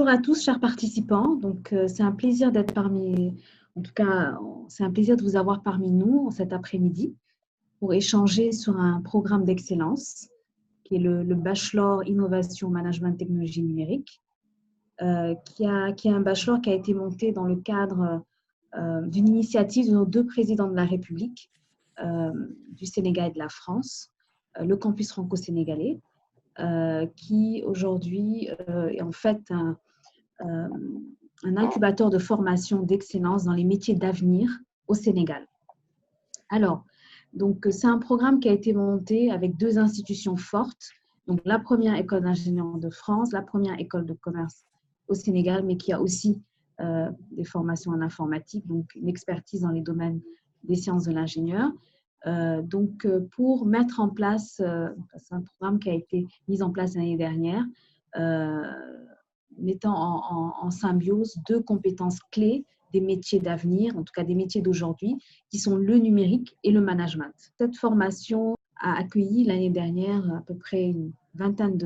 Bonjour à tous, chers participants. Donc, c'est un plaisir d'être en tout cas, c'est un plaisir de vous avoir parmi nous cet après-midi pour échanger sur un programme d'excellence qui est le Bachelor Innovation Management Technologie Numérique, qui est un bachelor qui a été monté dans le cadre d'une initiative de nos deux présidents de la République, du Sénégal et de la France, le campus franco-sénégalais, qui aujourd'hui est en fait un incubateur de formation d'excellence dans les métiers d'avenir au Sénégal. Alors, donc, c'est un programme qui a été monté avec deux institutions fortes. Donc, la première école d'ingénieurs de France, la première école de commerce au Sénégal, mais qui a aussi des formations en informatique, donc une expertise dans les domaines des sciences de l'ingénieur. Pour mettre en place, c'est un programme qui a été mis en place l'année dernière, mettant en symbiose deux compétences clés des métiers d'avenir, en tout cas des métiers d'aujourd'hui, qui sont le numérique et le management. Cette formation a accueilli l'année dernière à peu près une vingtaine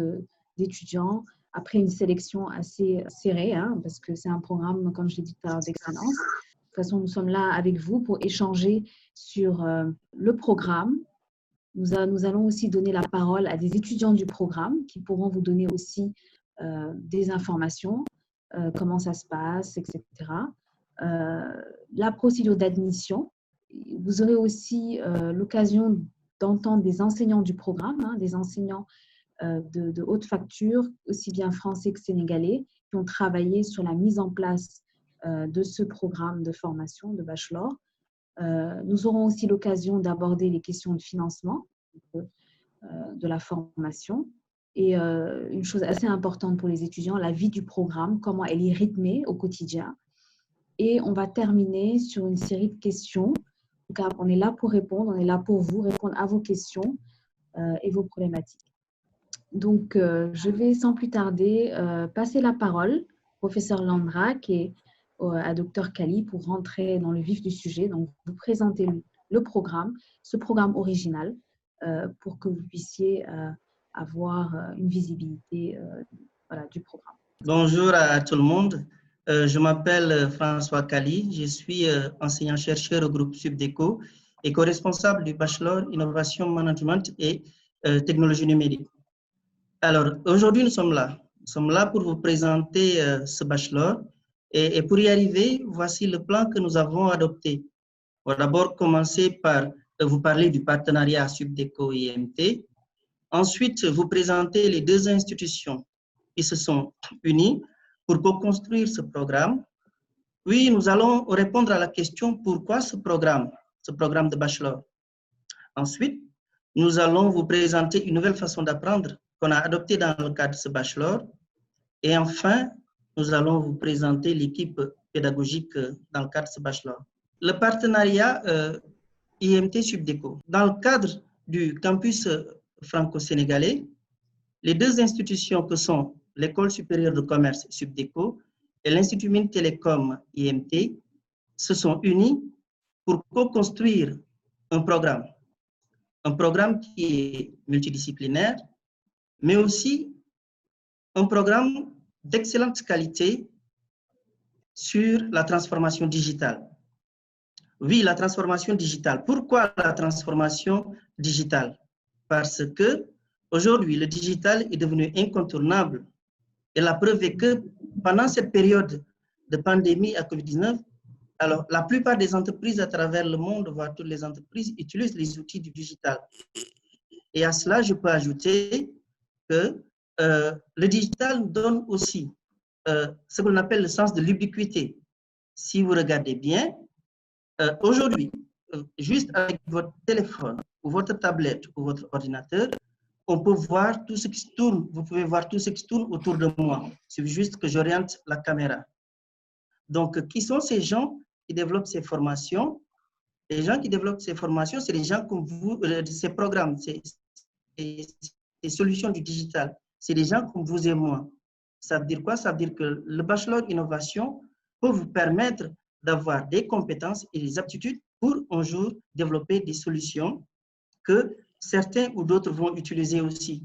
d'étudiants, après une sélection assez serrée, parce que c'est un programme, comme je l'ai dit tout à l'heure, d'excellence. De toute façon, nous sommes là avec vous pour échanger sur le programme. Nous allons aussi donner la parole à des étudiants du programme qui pourront vous donner aussi des informations, comment ça se passe, etc. La procédure d'admission. Vous aurez aussi l'occasion d'entendre des enseignants du programme, des enseignants de haute facture, aussi bien français que sénégalais, qui ont travaillé sur la mise en place de ce programme de formation de bachelor. Nous aurons aussi l'occasion d'aborder les questions de financement de la formation. Et une chose assez importante pour les étudiants, la vie du programme, comment elle est rythmée au quotidien. Et on va terminer sur une série de questions. Donc, on est là pour répondre, on est là pour vous répondre à vos questions et vos problématiques. Donc, je vais sans plus tarder passer la parole au professeur Landrak et à Dr Kali pour rentrer dans le vif du sujet. Donc, vous présentez le programme, ce programme original, pour que vous puissiez avoir une visibilité du programme. Bonjour à tout le monde. Je m'appelle François Kali. Je suis enseignant-chercheur au groupe Subdeco et co-responsable du Bachelor Innovation Management et Technologie numérique. Alors, aujourd'hui, nous sommes là. Nous sommes là pour vous présenter ce bachelor. Et pour y arriver, voici le plan que nous avons adopté. On va d'abord commencer par vous parler du partenariat Subdeco et IMT. Ensuite, vous présenter les deux institutions qui se sont unies pour co-construire ce programme. Puis, nous allons répondre à la question pourquoi ce programme de bachelor. Ensuite, nous allons vous présenter une nouvelle façon d'apprendre qu'on a adoptée dans le cadre de ce bachelor. Et enfin, nous allons vous présenter l'équipe pédagogique dans le cadre de ce bachelor. Le partenariat IMT Subdeco. Dans le cadre du campus franco-sénégalais, les deux institutions que sont l'École supérieure de commerce Subdeco et l'Institut Mines Télécom IMT se sont unis pour co-construire un programme qui est multidisciplinaire, mais aussi un programme d'excellente qualité sur la transformation digitale. Oui, la transformation digitale. Pourquoi la transformation digitale? Parce que aujourd'hui, le digital est devenu incontournable. Et la preuve est que pendant cette période de pandémie à COVID-19, alors la plupart des entreprises à travers le monde, voire toutes les entreprises, utilisent les outils du digital. Et à cela, je peux ajouter que le digital nous donne aussi ce qu'on appelle le sens de l'ubiquité. Si vous regardez bien, aujourd'hui, juste avec votre téléphone ou votre tablette ou votre ordinateur, on peut voir tout ce qui se tourne. Vous pouvez voir tout ce qui se tourne autour de moi. C'est juste que j'oriente la caméra. Donc, qui sont ces gens qui développent ces formations? Les gens qui développent ces formations, c'est les gens comme vous, ces programmes, ces solutions du digital. C'est des gens comme vous et moi. Ça veut dire quoi? Ça veut dire que le bachelor innovation peut vous permettre d'avoir des compétences et des aptitudes pour un jour développer des solutions que certains ou d'autres vont utiliser aussi.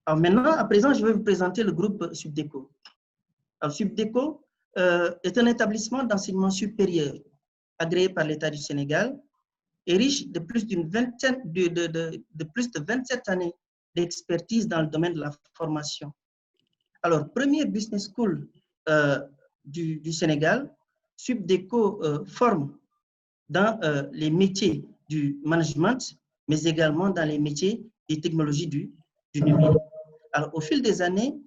Alors maintenant, à présent, je vais vous présenter le groupe Subdeco. Alors, Subdeco est un établissement d'enseignement supérieur agréé par l'État du Sénégal et riche de plus de 27 années d'expertise dans le domaine de la formation. Alors, première business school du Sénégal, Subdeco forme dans les métiers du management, mais également dans les métiers et technologies du numérique. Alors, au fil des années,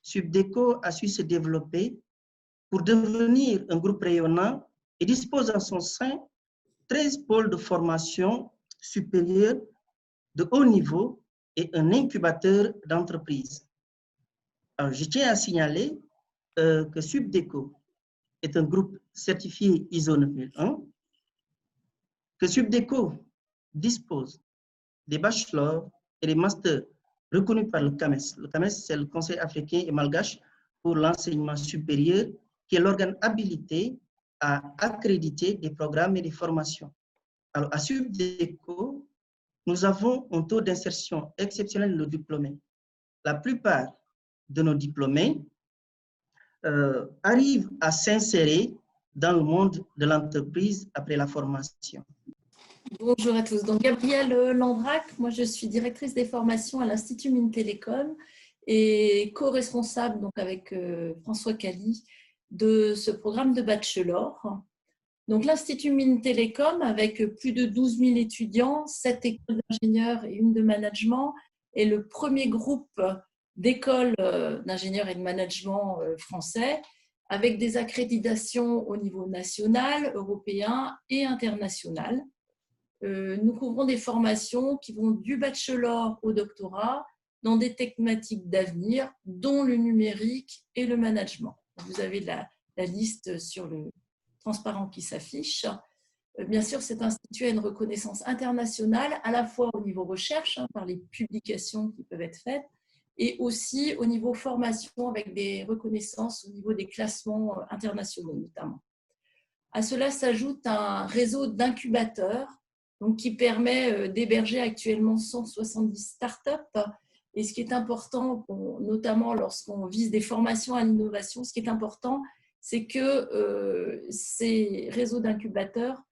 Subdeco a su se développer pour devenir un groupe rayonnant et dispose en son sein 13 pôles de formation supérieure de haut niveau et un incubateur d'entreprises. Alors, je tiens à signaler que Subdeco est un groupe certifié ISO 9001, que Subdeco dispose des bachelors et des masters reconnus par le CAMES. Le CAMES, c'est le Conseil africain et malgache pour l'enseignement supérieur, qui est l'organe habilité à accréditer des programmes et des formations. Alors, à Subdeco, nous avons un taux d'insertion exceptionnel de nos diplômés. La plupart de nos diplômés arrivent à s'insérer dans le monde de l'entreprise après la formation. Bonjour à tous. Donc, Gabrielle Landrac, moi je suis directrice des formations à l'Institut Mines Télécom et co-responsable donc avec François Cali de ce programme de bachelor. Donc, l'Institut Mines Télécom, avec plus de 12 000 étudiants, 7 écoles d'ingénieurs et une de management, est le premier groupe d'écoles d'ingénieurs et de management français, avec des accréditations au niveau national, européen et international. Nous couvrons des formations qui vont du bachelor au doctorat dans des thématiques d'avenir, dont le numérique et le management. Vous avez la liste sur le transparent qui s'affiche. Bien sûr, cet institut a une reconnaissance internationale, à la fois au niveau recherche, par les publications qui peuvent être faites, et aussi au niveau formation, avec des reconnaissances au niveau des classements internationaux notamment. À cela s'ajoute un réseau d'incubateurs donc qui permet d'héberger actuellement 170 startups. Et ce qui est important, notamment lorsqu'on vise des formations à l'innovation, ce qui est important, c'est que ces réseaux d'incubateurs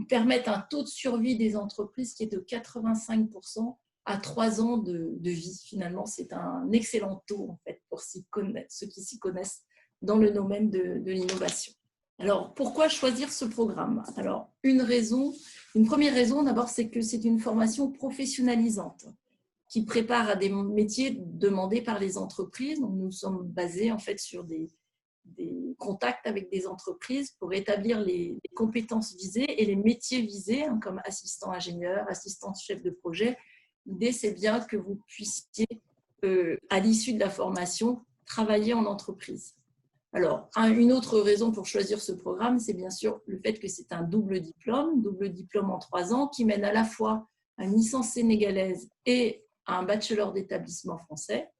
permettent un taux de survie des entreprises qui est de 85% à 3 ans de vie. Finalement, c'est un excellent taux en fait, pour ceux qui s'y connaissent dans le domaine de l'innovation. Alors, pourquoi choisir ce programme? Alors, une première raison, d'abord, c'est que c'est une formation professionnalisante qui prépare à des métiers demandés par les entreprises. Donc, nous sommes basés en fait sur des contacts avec des entreprises pour établir les compétences visées et les métiers visés, comme assistant ingénieur, assistant chef de projet. L'idée, c'est bien que vous puissiez, à l'issue de la formation, travailler en entreprise. Alors, une autre raison pour choisir ce programme, c'est bien sûr le fait que c'est un double diplôme en 3 ans, qui mène à la fois à une licence sénégalaise et à un bachelor d'établissement français.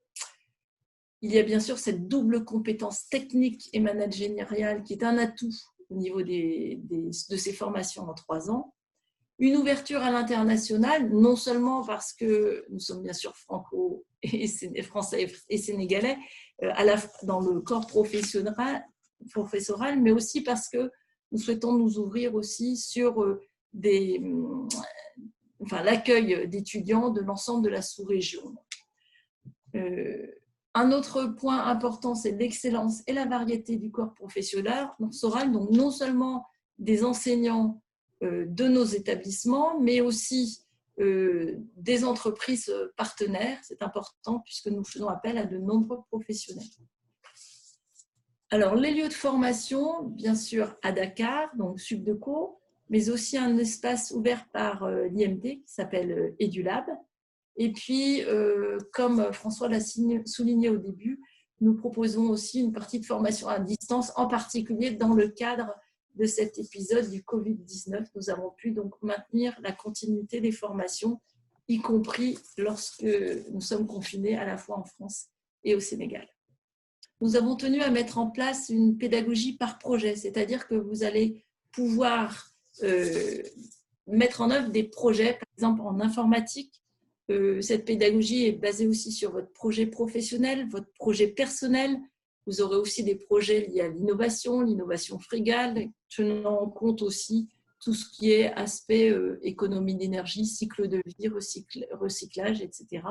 Il y a bien sûr cette double compétence technique et managériale qui est un atout au niveau de ces formations en 3 ans. Une ouverture à l'international, non seulement parce que nous sommes bien sûr français et sénégalais dans le corps professoral, mais aussi parce que nous souhaitons nous ouvrir aussi sur l'accueil d'étudiants de l'ensemble de la sous-région. Un autre point important, c'est l'excellence et la variété du corps professoral, donc non seulement des enseignants de nos établissements, mais aussi des entreprises partenaires. C'est important puisque nous faisons appel à de nombreux professionnels. Alors, les lieux de formation, bien sûr, à Dakar, donc Subdeco, mais aussi un espace ouvert par l'IMT qui s'appelle EduLab. Et puis, comme François l'a souligné au début, nous proposons aussi une partie de formation à distance, en particulier dans le cadre de cet épisode du Covid-19. Nous avons pu donc maintenir la continuité des formations, y compris lorsque nous sommes confinés à la fois en France et au Sénégal. Nous avons tenu à mettre en place une pédagogie par projet, c'est-à-dire que vous allez pouvoir mettre en œuvre des projets, par exemple en informatique. Cette pédagogie est basée aussi sur votre projet professionnel, votre projet personnel, Vous aurez aussi des projets liés à l'innovation frugale, tenant en compte aussi tout ce qui est aspect économie d'énergie, cycle de vie, recyclage, etc.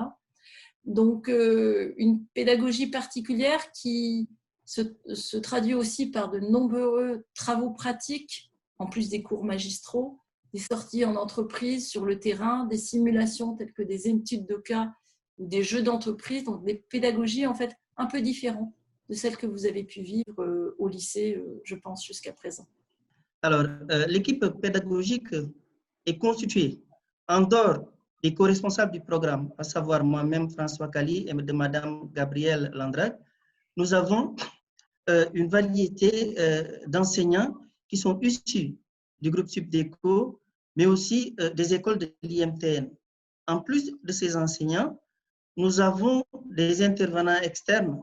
Donc, une pédagogie particulière qui se traduit aussi par de nombreux travaux pratiques, en plus des cours magistraux, des sorties en entreprise sur le terrain, des simulations telles que des études de cas ou des jeux d'entreprise, donc des pédagogies en fait un peu différentes de celles que vous avez pu vivre au lycée, je pense, jusqu'à présent. Alors, l'équipe pédagogique est constituée en dehors des co-responsables du programme, à savoir moi-même, François Kali, et de Madame Gabrielle Landrac. Nous avons une variété d'enseignants qui sont issus du groupe Subdeco, mais aussi des écoles de l'IMTN. En plus de ces enseignants, nous avons des intervenants externes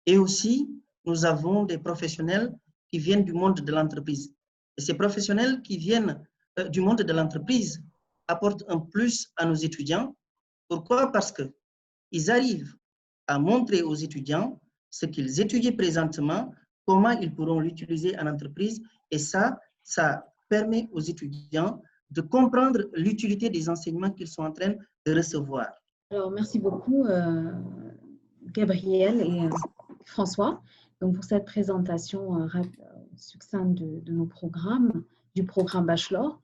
et aussi nous avons des professionnels qui viennent du monde de l'entreprise. Et ces professionnels qui viennent du monde de l'entreprise apportent un plus à nos étudiants. Pourquoi? Parce qu'ils arrivent à montrer aux étudiants ce qu'ils étudient présentement, comment ils pourront l'utiliser en entreprise. Et ça permet aux étudiants de comprendre l'utilité des enseignements qu'ils sont en train de recevoir. Alors, merci beaucoup, Gabrielle et François, donc pour cette présentation succincte de nos programmes, du programme Bachelor,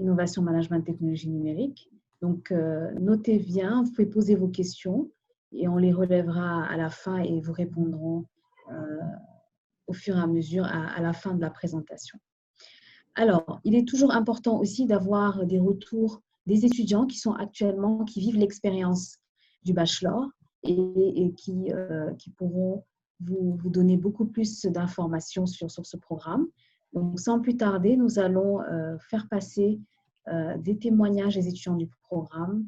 Innovation, Management, Technologie numérique. Donc, notez bien, vous pouvez poser vos questions et on les relèvera à la fin et vous répondrons au fur et à mesure à la fin de la présentation. Alors, il est toujours important aussi d'avoir des retours des étudiants qui vivent l'expérience du bachelor et qui pourront vous donner beaucoup plus d'informations sur ce programme. Donc, sans plus tarder, nous allons faire passer des témoignages des étudiants du programme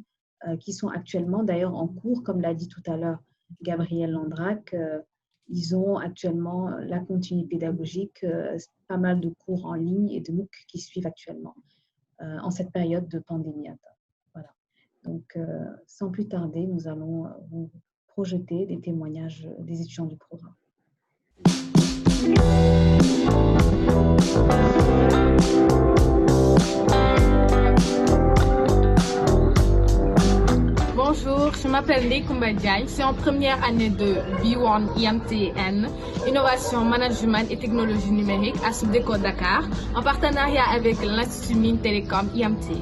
qui sont actuellement d'ailleurs en cours, comme l'a dit tout à l'heure Gabrielle Landrac. Ils ont actuellement la continuité pédagogique, pas mal de cours en ligne et de MOOC qui suivent actuellement en cette période de pandémie. Voilà. Donc, sans plus tarder, nous allons vous projeter des témoignages des étudiants du programme. Bonjour, je m'appelle Leikoumba Diagne, je suis en première année de B1 IMTN, Innovation, Management et Technologie numérique à Subdeco Dakar, en partenariat avec l'Institut Mines Télécom IMT.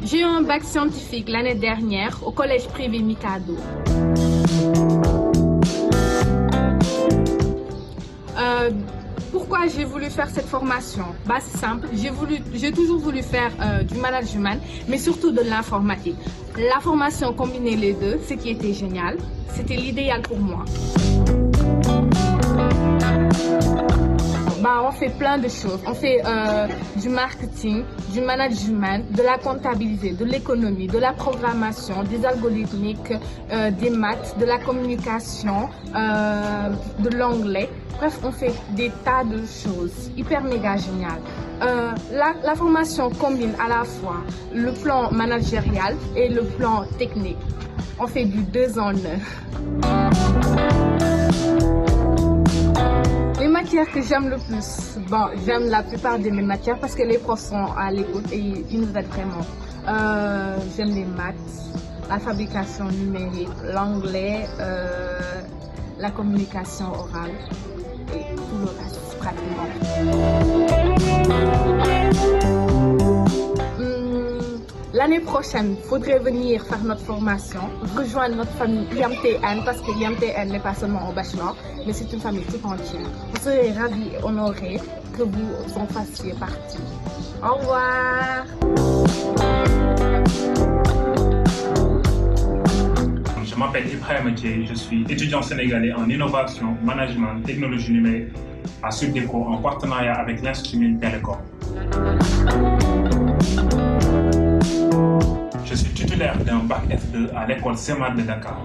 J'ai eu un bac scientifique l'année dernière au collège privé Mikado. Pourquoi j'ai voulu faire cette formation? C'est simple, j'ai toujours voulu faire du management, mais surtout de l'informatique. La formation combinait les deux, ce qui était génial, c'était l'idéal pour moi. On fait plein de choses, on fait du marketing, du management, de la comptabilité, de l'économie, de la programmation, des algorithmiques, des maths, de la communication, de l'anglais. Bref, on fait des tas de choses, hyper méga génial. La formation combine à la fois le plan managérial et le plan technique. On fait du 2 en 1. Les matières que j'aime le plus, j'aime la plupart de mes matières parce que les profs sont à l'écoute et ils nous aident vraiment. J'aime les maths, la fabrication numérique, l'anglais, la communication orale et tout le reste pratiquement. L'année prochaine, il faudrait venir faire notre formation, rejoindre notre famille IMTN parce que IMTN n'est pas seulement au bachelor, mais c'est une famille tout entière. On serait ravis et honorés que vous en fassiez partie. Au revoir! Je m'appelle Ibrahim Thié, je suis étudiant sénégalais en innovation, management, technologie numérique à Subdeco en partenariat avec l'Institut Mines Télécom. Je suis titulaire d'un bac F2 à l'école CEMAD de Dakar.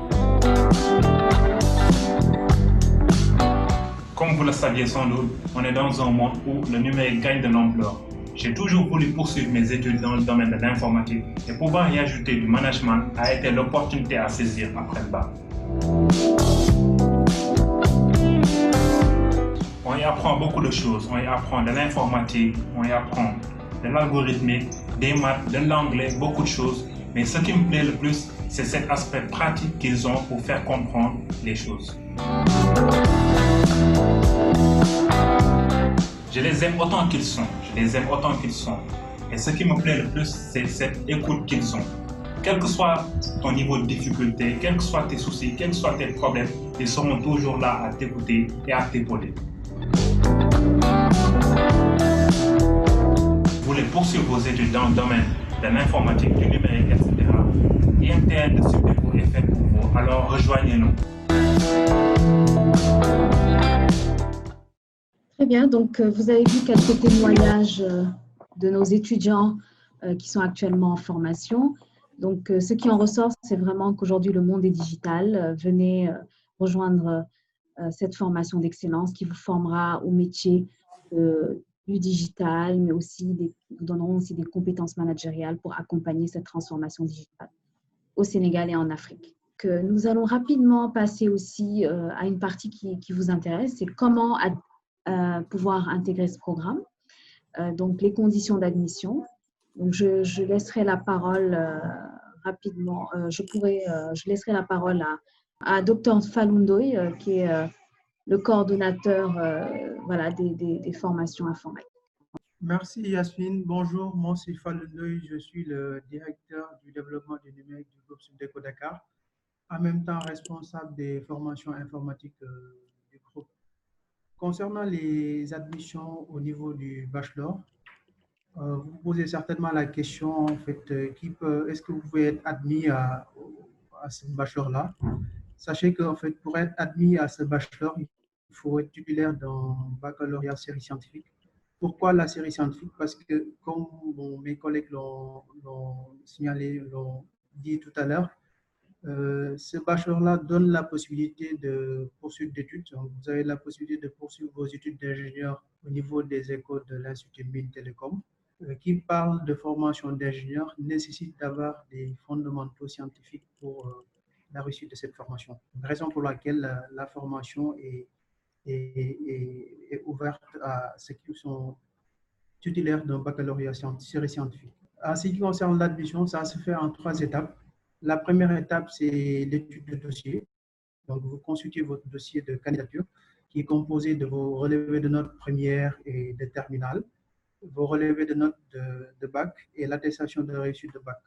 Comme vous le saviez sans doute, on est dans un monde où le numérique gagne de l'ampleur. J'ai toujours voulu poursuivre mes études dans le domaine de l'informatique et pouvoir y ajouter du management a été l'opportunité à saisir après le bac. On y apprend beaucoup de choses. On y apprend de l'informatique, on y apprend de l'algorithmique, des maths, de l'anglais, beaucoup de choses. Mais ce qui me plaît le plus, c'est cet aspect pratique qu'ils ont pour faire comprendre les choses. Je les aime autant qu'ils sont. Et ce qui me plaît le plus, c'est cette écoute qu'ils ont. Quel que soit ton niveau de difficulté, quels que soient tes soucis, quels que soient tes problèmes, ils seront toujours là à t'écouter et à t'épauler. Vous voulez poursuivre vos études dans le domaine de l'informatique, du numérique, etc. IMTN de Subdeco est fait pour vous, alors rejoignez-nous. Très bien, donc vous avez vu quelques témoignages de nos étudiants qui sont actuellement en formation. Donc, ce qui en ressort, c'est vraiment qu'aujourd'hui, le monde est digital. Venez rejoindre cette formation d'excellence qui vous formera au métier du digital, mais aussi vous donneront aussi des compétences managériales pour accompagner cette transformation digitale au Sénégal et en Afrique. Que nous allons rapidement passer aussi à une partie qui vous intéresse, c'est comment pouvoir intégrer ce programme. Donc, les conditions d'admission. Donc, je laisserai la parole rapidement. Je laisserai la parole à Dr Falundoy, qui est le coordonnateur voilà, des formations informatiques. Merci Yasmine. Bonjour, moi c'est Falundoy. Je suis le directeur du développement du numérique du groupe Subdeco Dakar, en même temps responsable des formations informatiques du groupe. Concernant les admissions au niveau du bachelor, vous posez certainement la question, en fait, est-ce que vous pouvez être admis à ce bachelor-là? Sachez qu'en fait, pour être admis à ce bachelor, il faut être titulaire d'un baccalauréat série scientifique. Pourquoi la série scientifique? Parce que, comme mes collègues l'ont signalé, l'ont dit tout à l'heure, ce bachelor-là donne la possibilité de poursuite d'études. Vous avez la possibilité de poursuivre vos études d'ingénieur au niveau des écoles de l'Institut Mines Télécom. Qui parle de formation d'ingénieur nécessite d'avoir des fondamentaux scientifiques pour la réussite de cette formation. Raison pour laquelle la formation est ouverte à ceux qui sont titulaires d'un baccalauréat série scientifique. En ce qui concerne l'admission, ça se fait en 3 étapes. La première étape, c'est l'étude de dossier. Donc, vous consultez votre dossier de candidature qui est composé de vos relevés de notes première et de terminale, vos relevés de notes de bac et l'attestation de réussite de bac.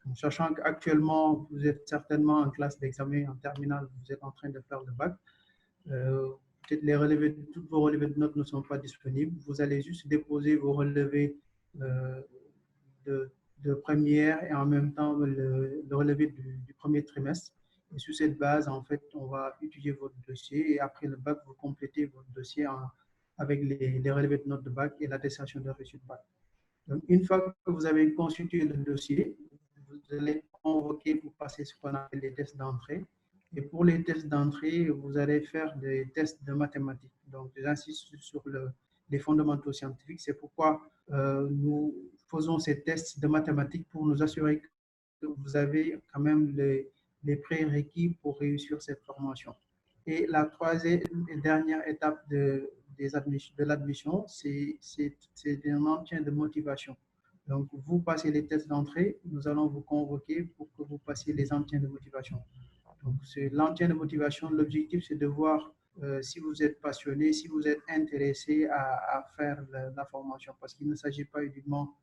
Donc, sachant qu'actuellement, vous êtes certainement en classe d'examen en terminale, vous êtes en train de faire le bac. Peut-être tous vos relevés de notes ne sont pas disponibles. Vous allez juste déposer vos relevés de première et en même temps le relevé du premier trimestre. Et sur cette base, en fait, on va étudier votre dossier et après le bac, vous complétez votre dossier avec les relevés de notes de bac et l'attestation de réussite de bac. Donc, une fois que vous avez constitué le dossier, vous allez être convoqué pour passer ce qu'on appelle les tests d'entrée. Et pour les tests d'entrée, vous allez faire des tests de mathématiques. Donc, j'insiste sur les fondamentaux scientifiques. C'est pourquoi nous faisons ces tests de mathématiques pour nous assurer que vous avez quand même les prérequis pour réussir cette formation. Et la troisième et dernière étape de l'admission, c'est un entretien de motivation. Donc, vous passez les tests d'entrée, nous allons vous convoquer pour que vous passiez les entretiens de motivation. Donc, c'est l'entretien de motivation. L'objectif, c'est de voir si vous êtes passionné, si vous êtes intéressé à faire la formation. Parce qu'il ne s'agit pas uniquement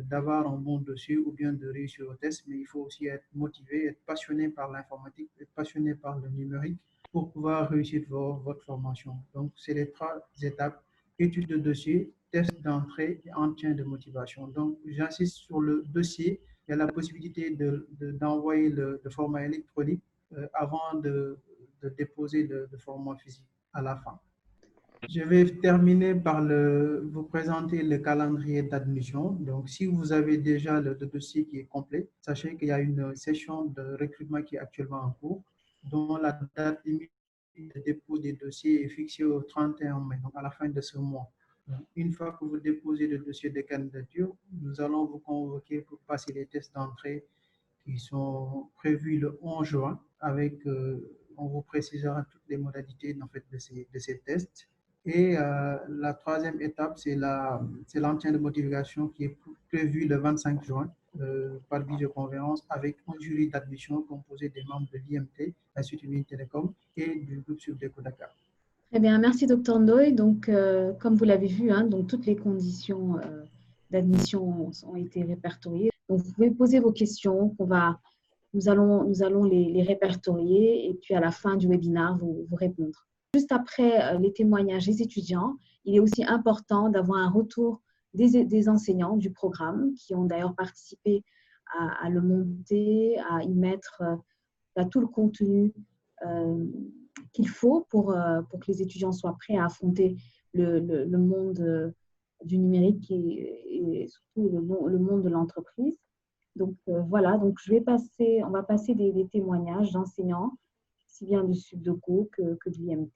d'avoir un bon dossier ou bien de réussir au test, mais il faut aussi être motivé, être passionné par l'informatique, être passionné par le numérique pour pouvoir réussir votre formation. Donc, c'est les 3 étapes: étude de dossier, test d'entrée et entretien de motivation. Donc, j'insiste sur le dossier. Il y a la possibilité d'envoyer le format électronique avant de déposer le format physique à la fin. Je vais terminer par vous présenter le calendrier d'admission. Donc, si vous avez déjà le dossier qui est complet, sachez qu'il y a une session de recrutement qui est actuellement en cours, dont la date limite de dépôt des dossiers est fixée au 31 mai, donc à la fin de ce mois. Une fois que vous déposez le dossier de candidature, nous allons vous convoquer pour passer les tests d'entrée qui sont prévus le 11 juin. On vous précisera toutes les modalités en fait, de ces tests. Et la troisième étape, c'est l'entretien de motivation qui est prévu le 25 juin par visioconférence avec un jury d'admission composé des membres de l'IMT, l'Institut Mines Télécom, et du groupe Subdeco Dakar. Très bien, merci Dr Ndoye. Donc, comme vous l'avez vu, donc, toutes les conditions d'admission ont été répertoriées. Donc, vous pouvez poser vos questions, nous allons les répertorier et puis à la fin du webinaire, vous répondre. Juste après les témoignages des étudiants, il est aussi important d'avoir un retour des enseignants du programme qui ont d'ailleurs participé à le monter, à y mettre tout le contenu qu'il faut pour que les étudiants soient prêts à affronter le monde du numérique et surtout le monde de l'entreprise. Donc voilà, donc on va passer des témoignages d'enseignants, aussi bien du Subdeco que de l'IMT.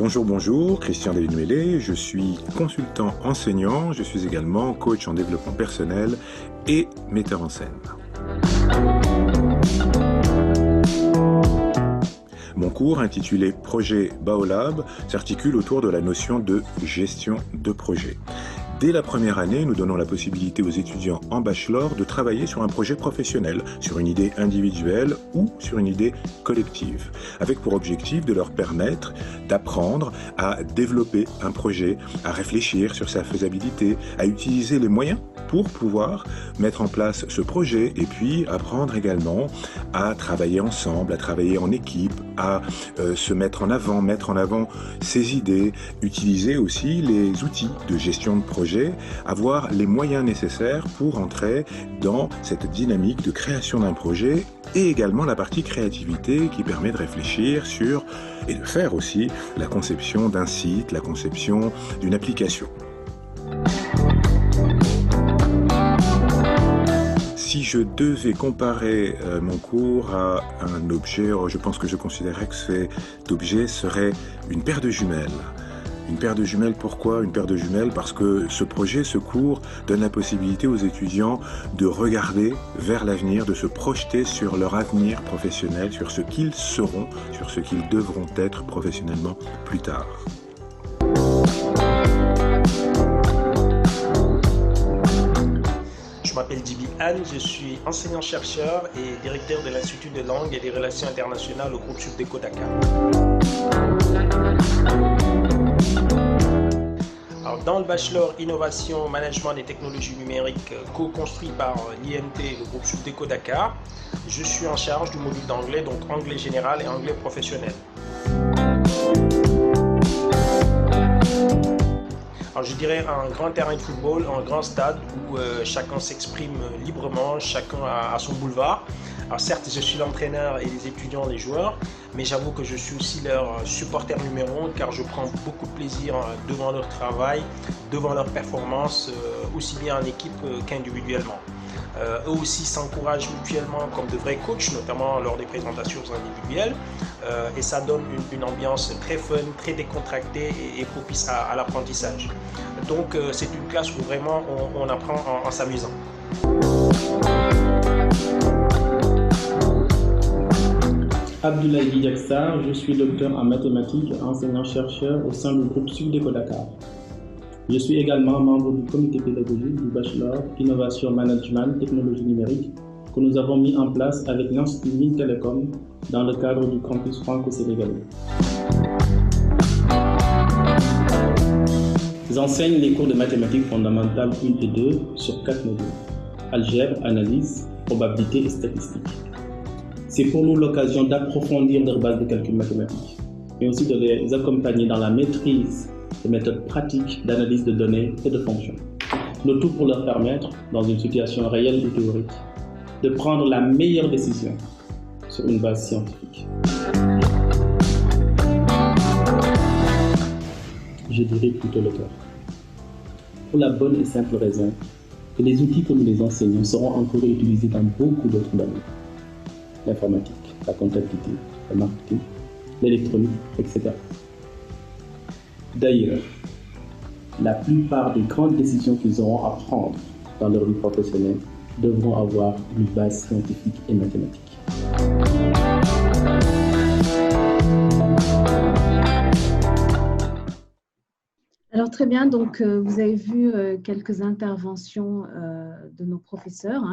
Bonjour, Christian Delinouélé, je suis consultant enseignant, je suis également coach en développement personnel et metteur en scène. Mon cours intitulé Projet Baolab s'articule autour de la notion de gestion de projet. Dès la première année, nous donnons la possibilité aux étudiants en bachelor de travailler sur un projet professionnel, sur une idée individuelle ou sur une idée collective, avec pour objectif de leur permettre d'apprendre à développer un projet, à réfléchir sur sa faisabilité, à utiliser les moyens pour pouvoir mettre en place ce projet et puis apprendre également à travailler ensemble, à travailler en équipe, à se mettre en avant ses idées, utiliser aussi les outils de gestion de projet, avoir les moyens nécessaires pour entrer dans cette dynamique de création d'un projet et également la partie créativité qui permet de réfléchir sur et de faire aussi la conception d'un site, la conception d'une application. Si je devais comparer mon cours à un objet, je pense que je considérerais que cet objet serait une paire de jumelles. Une paire de jumelles, pourquoi une paire de jumelles? Parce que ce projet, ce cours, donne la possibilité aux étudiants de regarder vers l'avenir, de se projeter sur leur avenir professionnel, sur ce qu'ils seront, sur ce qu'ils devront être professionnellement plus tard. Je m'appelle Djibi Anne, je suis enseignant-chercheur et directeur de l'Institut de langue et des relations internationales au groupe Subdeco Dakar. Alors, dans le bachelor Innovation, Management et Technologies numériques co-construit par l'IMT et le groupe Subdeco Dakar, je suis en charge du module d'anglais, donc anglais général et anglais professionnel. Alors, je dirais un grand terrain de football, un grand stade où chacun s'exprime librement, chacun a son boulevard. Alors certes, je suis l'entraîneur et les étudiants, les joueurs, mais j'avoue que je suis aussi leur supporter numéro 1 car je prends beaucoup de plaisir devant leur travail, devant leur performance, aussi bien en équipe qu'individuellement. Eux aussi s'encouragent mutuellement comme de vrais coachs, notamment lors des présentations individuelles, et ça donne une ambiance très fun, très décontractée et propice à l'apprentissage. Donc c'est une classe où vraiment on apprend en s'amusant. Abdoulaye Diaksar, je suis docteur en mathématiques et enseignant-chercheur au sein du groupe Subdeco Dakar. Je suis également membre du comité pédagogique du bachelor Innovation Management Technologie numérique que nous avons mis en place avec l'Institut Mines Télécom dans le cadre du campus franco-sénégalais. J'enseigne les cours de mathématiques fondamentales 1 et 2 sur 4 modules: algèbre, analyse, probabilité et statistique. C'est pour nous l'occasion d'approfondir leurs bases de calcul mathématiques, mais aussi de les accompagner dans la maîtrise des méthodes pratiques d'analyse de données et de fonctions. Le tout pour leur permettre, dans une situation réelle ou théorique, de prendre la meilleure décision sur une base scientifique. Je dirais plutôt le cœur. Pour la bonne et simple raison Et les outils que nous les enseignons seront encore utilisés dans beaucoup d'autres domaines. L'informatique, la comptabilité, le marketing, l'électronique, etc. D'ailleurs, la plupart des grandes décisions qu'ils auront à prendre dans leur vie professionnelle devront avoir une base scientifique et mathématique. Alors très bien, donc vous avez vu quelques interventions de nos professeurs,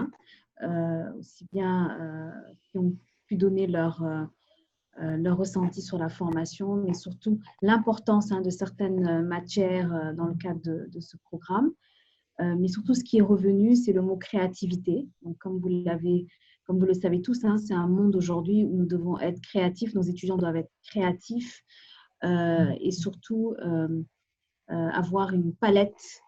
aussi bien qui ont pu donner leur ressenti sur la formation, mais surtout l'importance de certaines matières dans le cadre de ce programme. Mais surtout, ce qui est revenu, c'est le mot créativité. Donc, comme vous le savez tous, c'est un monde aujourd'hui où nous devons être créatifs, nos étudiants doivent être créatifs et surtout avoir une palette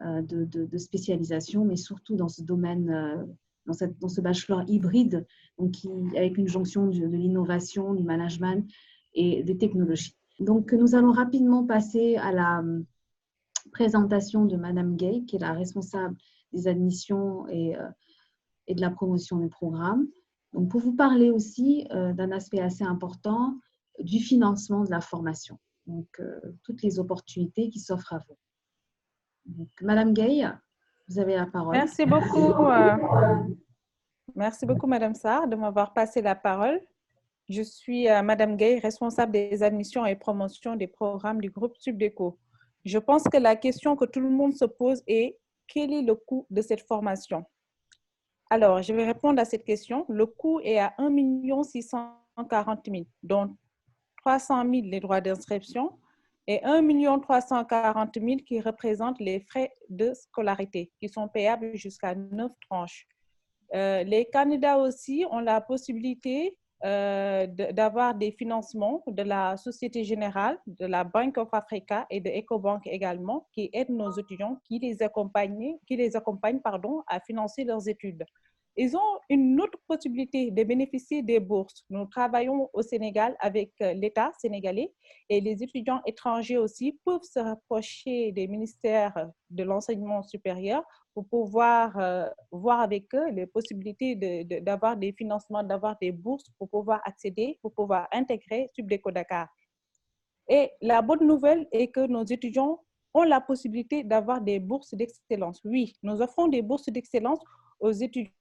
de spécialisation, mais surtout dans ce domaine, dans ce bachelor hybride, donc avec une jonction de l'innovation, du management et des technologies. Donc, nous allons rapidement passer à la présentation de Madame Gay, qui est la responsable des admissions et de la promotion du programme. Donc, pour vous parler aussi d'un aspect assez important du financement de la formation. Donc, toutes les opportunités qui s'offrent à vous. Donc, Madame Gay, vous avez la parole. Merci beaucoup. Merci beaucoup, Madame Sarr, de m'avoir passé la parole. Je suis Madame Gay, responsable des admissions et promotions des programmes du groupe Subdeco. Je pense que la question que tout le monde se pose est quel est le coût de cette formation? Alors, je vais répondre à cette question. Le coût est à 1 640 000, dont 300 000 les droits d'inscription et 1 340 000 qui représentent les frais de scolarité, qui sont payables jusqu'à 9 tranches. Les candidats aussi ont la possibilité d'avoir des financements de la Société Générale, de la Bank of Africa et de EcoBank également, qui aident nos étudiants, qui les accompagnent à financer leurs études. Ils ont une autre possibilité de bénéficier des bourses. Nous travaillons au Sénégal avec l'État sénégalais et les étudiants étrangers aussi peuvent se rapprocher des ministères de l'enseignement supérieur pour pouvoir voir avec eux les possibilités d'avoir des financements, d'avoir des bourses pour pouvoir accéder, pour pouvoir intégrer Subdeco Dakar. Et la bonne nouvelle est que nos étudiants ont la possibilité d'avoir des bourses d'excellence. Oui, nous offrons des bourses d'excellence aux étudiants,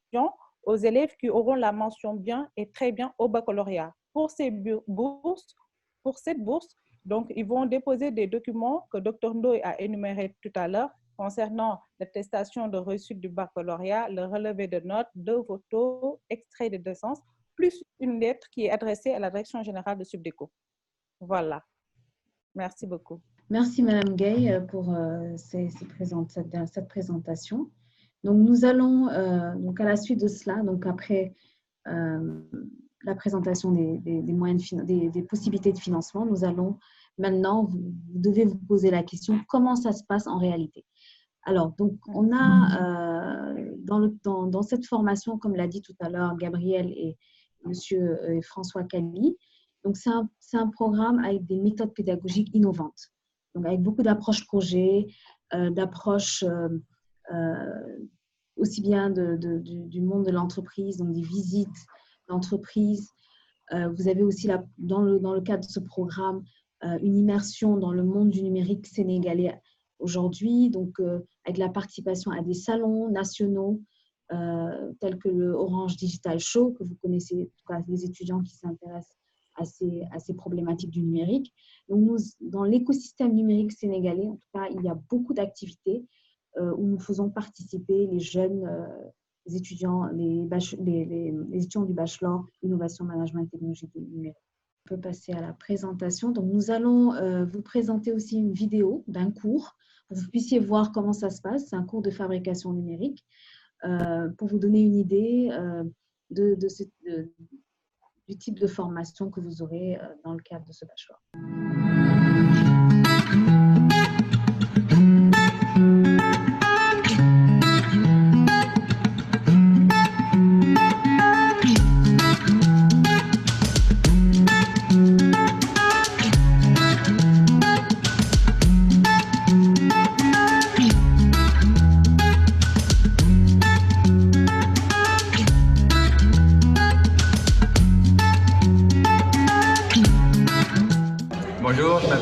aux élèves qui auront la mention bien et très bien au baccalauréat. Pour cette bourse, donc, ils vont déposer des documents que Dr Ndoye a énumérés tout à l'heure concernant l'attestation de réussite du baccalauréat, le relevé de notes, 2 photos, extrait de naissance, plus une lettre qui est adressée à la direction générale de Subdeco. Voilà. Merci beaucoup. Merci Madame Gay pour cette présentation. Donc, nous allons, donc à la suite de cela, donc après la présentation des possibilités de financement, nous allons maintenant, vous devez vous poser la question, comment ça se passe en réalité? Alors, donc, on a dans cette formation, comme l'a dit tout à l'heure Gabriel et Monsieur François Cali, donc c'est un programme avec des méthodes pédagogiques innovantes, donc avec beaucoup d'approches projets, d'approches aussi bien du monde de l'entreprise, donc des visites d'entreprise. Vous avez aussi dans le cadre de ce programme une immersion dans le monde du numérique sénégalais aujourd'hui, donc avec la participation à des salons nationaux tels que le Orange Digital Show, que vous connaissez, en tout cas les étudiants qui s'intéressent à ces problématiques du numérique. Donc nous, dans l'écosystème numérique sénégalais, en tout cas, il y a beaucoup d'activités où nous faisons participer les jeunes les étudiants, les étudiants du bachelor Innovation, Management et Technologie du numérique. On peut passer à la présentation. Donc, nous allons vous présenter aussi une vidéo d'un cours pour que vous puissiez voir comment ça se passe. C'est un cours de fabrication numérique pour vous donner une idée du type de formation que vous aurez dans le cadre de ce bachelor.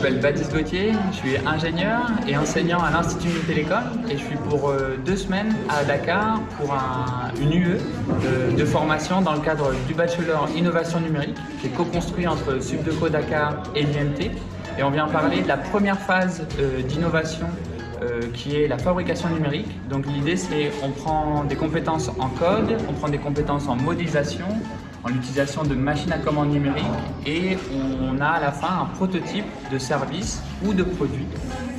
m'appelle Baptiste Gauthier, je suis ingénieur et enseignant à l'Institut Télécom et je suis pour 2 semaines à Dakar pour une UE de formation dans le cadre du Bachelor Innovation Numérique qui est co-construit entre Subdeco Dakar et l'IMT. Et on vient parler de la première phase d'innovation qui est la fabrication numérique. Donc l'idée c'est on prend des compétences en code, on prend des compétences en modélisation, en l'utilisation de machines à commande numériques et on a à la fin un prototype de service ou de produit.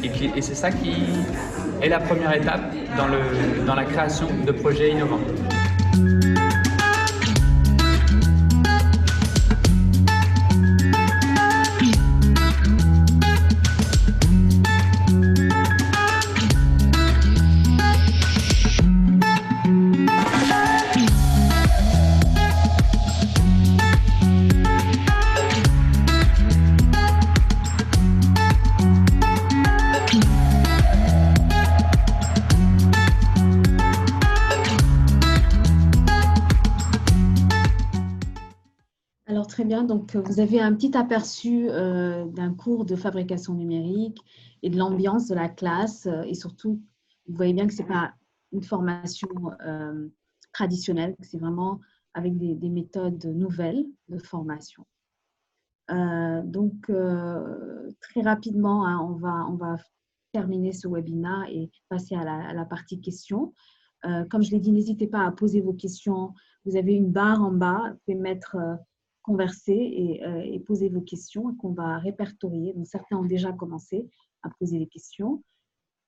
Et c'est ça qui est la première étape dans la création de projets innovants. Très bien, donc vous avez un petit aperçu d'un cours de fabrication numérique et de l'ambiance de la classe et surtout, vous voyez bien que ce n'est pas une formation traditionnelle, c'est vraiment avec des méthodes nouvelles de formation. Donc, très rapidement, hein, on va terminer ce webinaire et passer à la partie questions. Comme je l'ai dit, n'hésitez pas à poser vos questions. Vous avez une barre en bas, vous pouvez mettre converser et poser vos questions qu'on va répertorier. Donc, certains ont déjà commencé à poser des questions.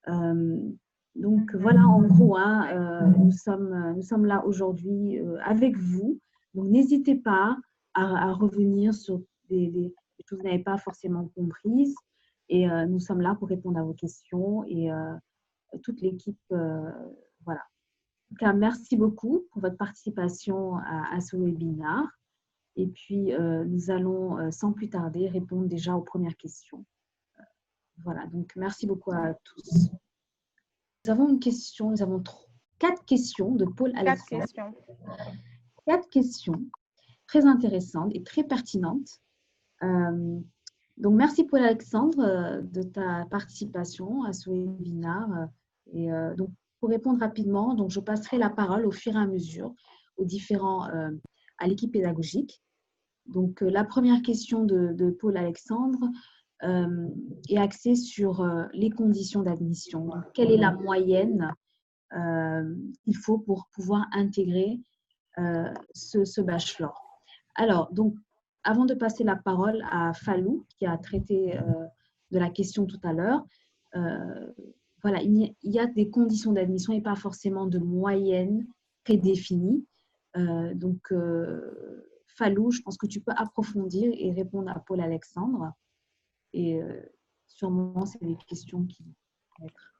Donc, voilà, en gros, hein, nous sommes là aujourd'hui avec vous. Donc, n'hésitez pas à revenir sur des choses que vous n'avez pas forcément comprises. Et nous sommes là pour répondre à vos questions et toute l'équipe, voilà. En tout cas, merci beaucoup pour votre participation à ce webinaire. Et puis, nous allons sans plus tarder répondre déjà aux premières questions. Voilà, donc merci beaucoup à tous. Nous avons une question, nous avons 4 questions de Paul Alexandre. 4 questions très intéressantes et très pertinentes. Donc, merci Paul Alexandre de ta participation à ce webinaire. Et donc, pour répondre rapidement, donc, je passerai la parole au fur et à mesure aux différents, à l'équipe pédagogique. Donc, la première question de Paul Alexandre est axée sur les conditions d'admission. Donc, quelle est la moyenne qu'il faut pour pouvoir intégrer ce bachelor? Alors, donc, avant de passer la parole à Falou, qui a traité de la question tout à l'heure, voilà, il y a des conditions d'admission et pas forcément de moyenne prédéfinie. Donc, Falou, je pense que tu peux approfondir et répondre à Paul Alexandre. Et sûrement, c'est des questions qui vont être.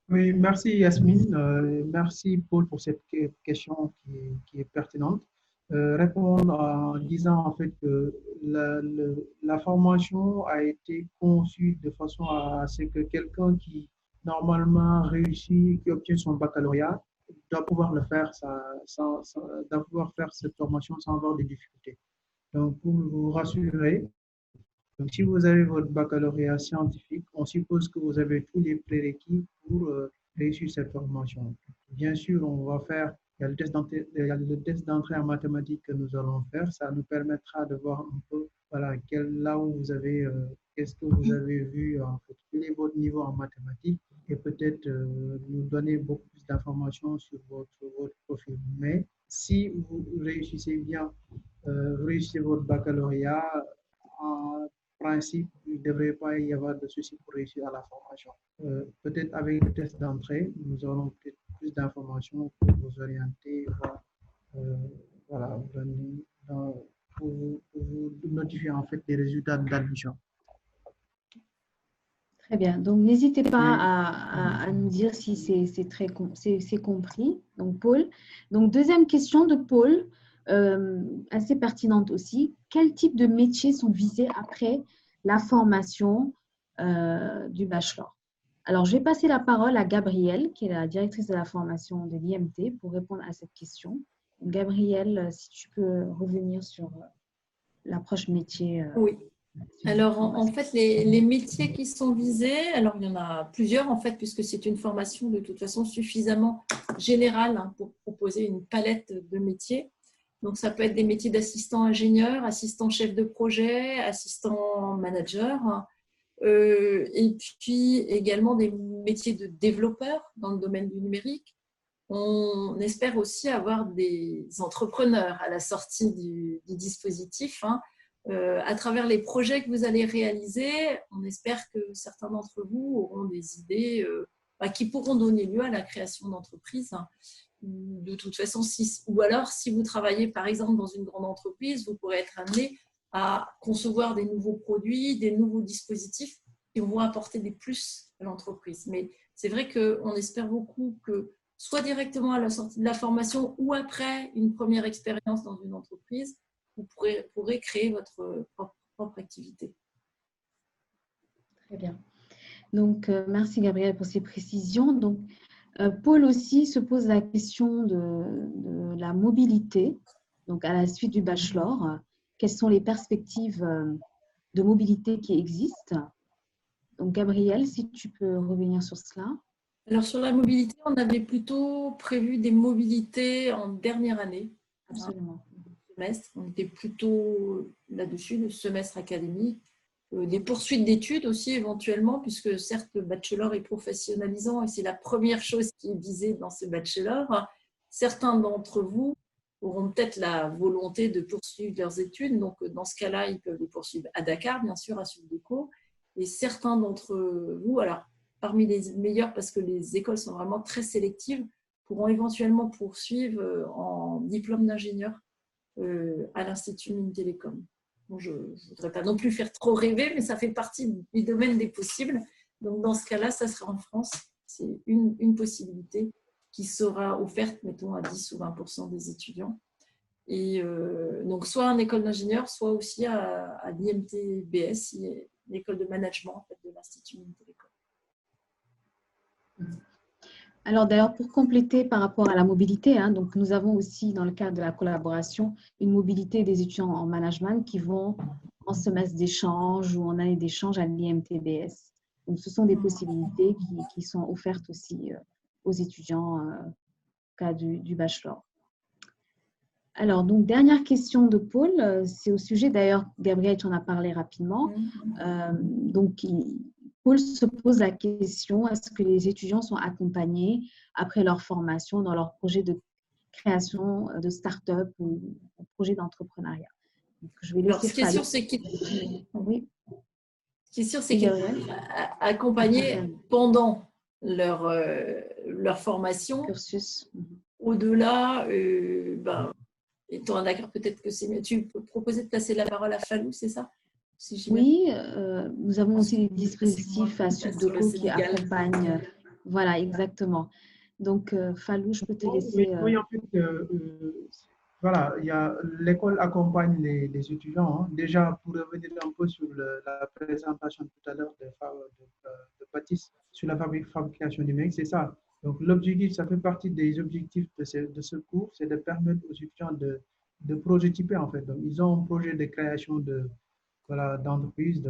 Oui, merci Yasmine. Merci Paul pour cette question qui est pertinente. Répondre en disant en fait que la formation a été conçue de façon à ce que quelqu'un qui normalement réussit, qui obtient son baccalauréat, doit pouvoir le faire, doit pouvoir faire cette formation sans avoir de difficultés. Donc, pour vous rassurer, donc, si vous avez votre baccalauréat scientifique, on suppose que vous avez tous les prérequis pour réussir cette formation. Bien sûr, on va faire, il y a le test d'entrée en mathématiques que nous allons faire. Ça nous permettra de voir un peu, voilà, là où vous avez, qu'est-ce que vous avez vu, en fait, quel est votre niveau en mathématiques et peut-être nous donner beaucoup plus d'informations sur votre profil. Mais si vous réussissez bien, vous réussissez votre baccalauréat, en principe, il ne devrait pas y avoir de souci pour réussir à la formation. Peut-être avec le test d'entrée, nous aurons peut-être plus d'informations pour vous orienter, voilà, pour vous notifier en fait des résultats d'admission. Très bien. Donc, n'hésitez pas à nous dire si c'est compris. Donc, Paul. Donc, deuxième question de Paul, assez pertinente aussi. Quel type de métiers sont visés après la formation du bachelor? Alors, je vais passer la parole à Gabrielle, qui est la directrice de la formation de l'IMT, pour répondre à cette question. Donc, Gabrielle, si tu peux revenir sur l'approche métier. Oui. Alors, en fait, les métiers qui sont visés, alors il y en a plusieurs, en fait, puisque c'est une formation de toute façon suffisamment générale hein, pour proposer une palette de métiers. Donc, ça peut être des métiers d'assistant ingénieur, assistant chef de projet, assistant manager, et puis également des métiers de développeur dans le domaine du numérique. On espère aussi avoir des entrepreneurs à la sortie du dispositif. Hein. À travers les projets que vous allez réaliser, on espère que certains d'entre vous auront des idées qui pourront donner lieu à la création d'entreprises. Hein. De toute façon, ou alors si vous travaillez par exemple dans une grande entreprise, vous pourrez être amené à concevoir des nouveaux produits, des nouveaux dispositifs qui vont apporter des plus à l'entreprise. Mais c'est vrai qu'on espère beaucoup que soit directement à la sortie de la formation ou après une première expérience dans une entreprise, vous pourrez créer votre propre activité. Très bien. Donc, merci Gabrielle pour ces précisions. Donc, Paul aussi se pose la question de la mobilité. Donc, à la suite du bachelor, quelles sont les perspectives de mobilité qui existent? Donc, Gabrielle, si tu peux revenir sur cela. Alors, sur la mobilité, on avait plutôt prévu des mobilités en dernière année. Absolument. Semestre. On était plutôt là-dessus, le semestre académique. Des poursuites d'études aussi éventuellement, puisque certes le bachelor est professionnalisant et c'est la première chose qui est visée dans ce bachelor. Certains d'entre vous auront peut-être la volonté de poursuivre leurs études, donc dans ce cas-là, ils peuvent les poursuivre à Dakar, bien sûr, à Subdeco. Et certains d'entre vous, alors parmi les meilleurs, parce que les écoles sont vraiment très sélectives, pourront éventuellement poursuivre en diplôme d'ingénieur à l'Institut Mines Télécom. Bon, je ne voudrais pas non plus faire trop rêver, mais ça fait partie du domaine des possibles. Donc, dans ce cas-là, ça sera en France. C'est une possibilité qui sera offerte, mettons, à 10 ou 20% des étudiants. Et donc, soit en école d'ingénieur, soit aussi à l'IMTBS, l'école de management en fait, de l'Institut Mines Télécom. Alors d'ailleurs, pour compléter par rapport à la mobilité, hein, donc nous avons aussi dans le cadre de la collaboration une mobilité des étudiants en management qui vont en semestre d'échange ou en année d'échange à l'IMTBS. Donc ce sont des possibilités qui sont offertes aussi aux étudiants au cas du bachelor. Alors donc dernière question de Paul, c'est au sujet d'ailleurs, Gabriel, tu en as parlé rapidement. Donc Paul se pose la question, est-ce que les étudiants sont accompagnés après leur formation dans leur projet de création de start-up ou projet d'entrepreneuriat? Je vais laisser ce qui est sûr, c'est qu'ils sont accompagnés pendant leur formation. Cursus. Au-delà, étant d'accord, peut-être que c'est mieux. Tu proposais de passer la parole à Falou, c'est ça? Oui, nous avons aussi des dispositifs à Subdeco qui accompagnent. Voilà, exactement. Donc, Falou, je peux te laisser. Oui, en fait, voilà, l'école accompagne les étudiants. Hein. Déjà, pour revenir un peu sur la présentation tout à l'heure de Baptiste sur la fabrication numérique, c'est ça. Donc, l'objectif, ça fait partie des objectifs de ce cours, c'est de permettre aux étudiants de prototyper, en fait. Donc, ils ont un projet de création d'entreprise,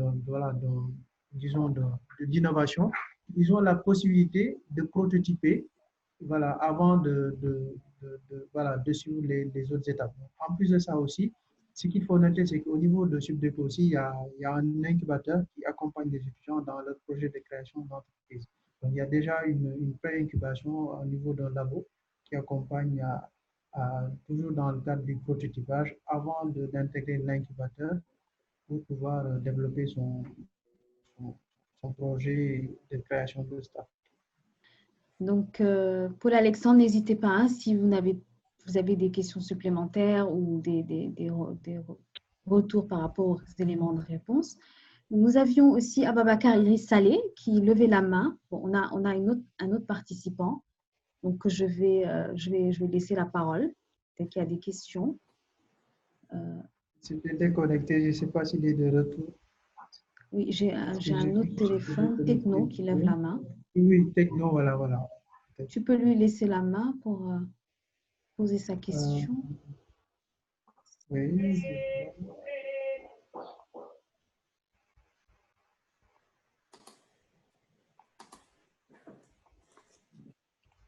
disons, d'innovation. Ils ont la possibilité de prototyper avant de suivre les autres étapes. En plus de ça aussi, ce qu'il faut noter, c'est qu'au niveau de Subdeco aussi, il y a un incubateur qui accompagne les étudiants dans leur projet de création d'entreprise. Donc, il y a déjà une pré-incubation au niveau d'un labo qui accompagne toujours dans le cadre du prototypage avant d'intégrer l'incubateur pour pouvoir développer son projet de création de start-up. Donc, Paul-Alexandre, n'hésitez pas, hein, si vous avez des questions supplémentaires ou des retours par rapport aux éléments de réponse. Nous avions aussi Ababakar Iris Saleh qui levait la main. Bon, on a un autre participant, donc je vais laisser la parole dès qu'il y a des questions. C'était déconnecté, je ne sais pas s'il est de retour. Oui, j'ai un autre téléphone, Techno, qui lève la main. Oui, Techno, voilà. Tu peux lui laisser la main pour poser sa question. Oui.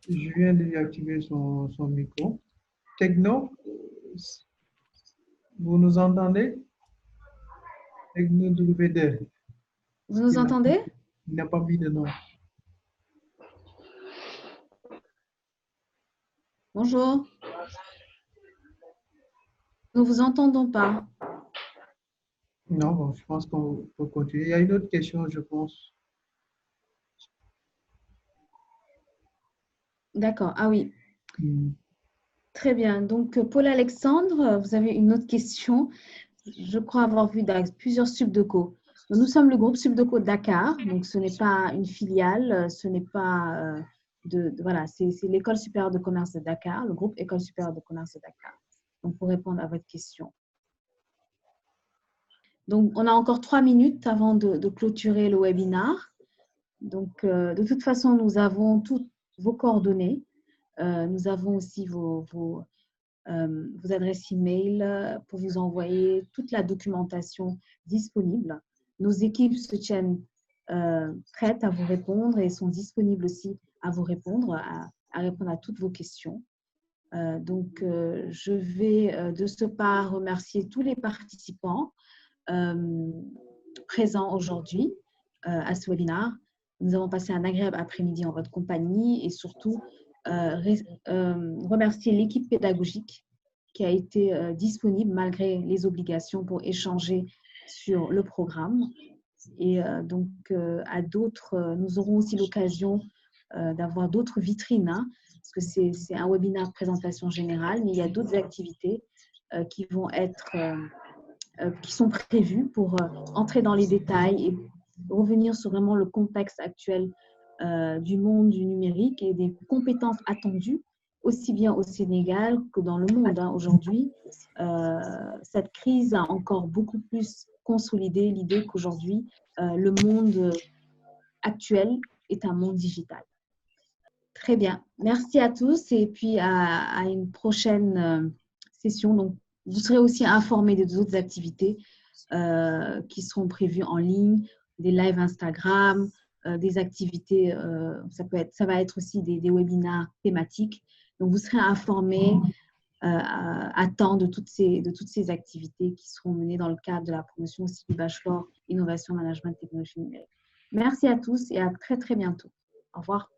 Je viens de lui activer son micro. Techno, vous nous entendez? Techno WD. Vous nous entendez? Il n'a pas mis de nom. Bonjour. Nous ne vous entendons pas. Non, bon, je pense qu'on peut continuer. Il y a une autre question, je pense. D'accord. Ah oui. Très bien. Donc, Paul-Alexandre, vous avez une autre question. Je crois avoir vu dans plusieurs Subdeco. Nous sommes le groupe Subdeco Dakar. Donc, ce n'est pas une filiale, ce n'est pas voilà, c'est l'École supérieure de commerce de Dakar, le groupe École supérieure de commerce de Dakar. Donc, pour répondre à votre question. Donc, on a encore 3 minutes avant de clôturer le webinaire. Donc, de toute façon, nous avons toutes vos coordonnées. Nous avons aussi vos adresses email pour vous envoyer toute la documentation disponible. Nos équipes se tiennent prêtes à vous répondre et sont disponibles aussi à vous répondre, à répondre à toutes vos questions. Donc, je vais de ce pas remercier tous les participants présents aujourd'hui à ce webinaire. Nous avons passé un agréable après-midi en votre compagnie et surtout remercier l'équipe pédagogique qui a été disponible malgré les obligations pour échanger sur le programme. Et donc, à d'autres, nous aurons aussi l'occasion d'avoir d'autres vitrines, hein, parce que c'est un webinaire de présentation générale, mais il y a d'autres activités qui vont être, qui sont prévues pour entrer dans les détails et revenir sur vraiment le contexte actuel du monde du numérique et des compétences attendues, aussi bien au Sénégal que dans le monde. Hein. Aujourd'hui, cette crise a encore beaucoup plus consolidé l'idée qu'aujourd'hui, le monde actuel est un monde digital. Très bien. Merci à tous et puis à une prochaine session. Donc, vous serez aussi informés des autres activités qui seront prévues en ligne, des lives Instagram, des activités, ça va être aussi des webinaires thématiques. Donc, vous serez informés à temps de toutes ces activités qui seront menées dans le cadre de la promotion aussi du Bachelor Innovation Management Technologie numérique. Merci à tous et à très, très bientôt. Au revoir.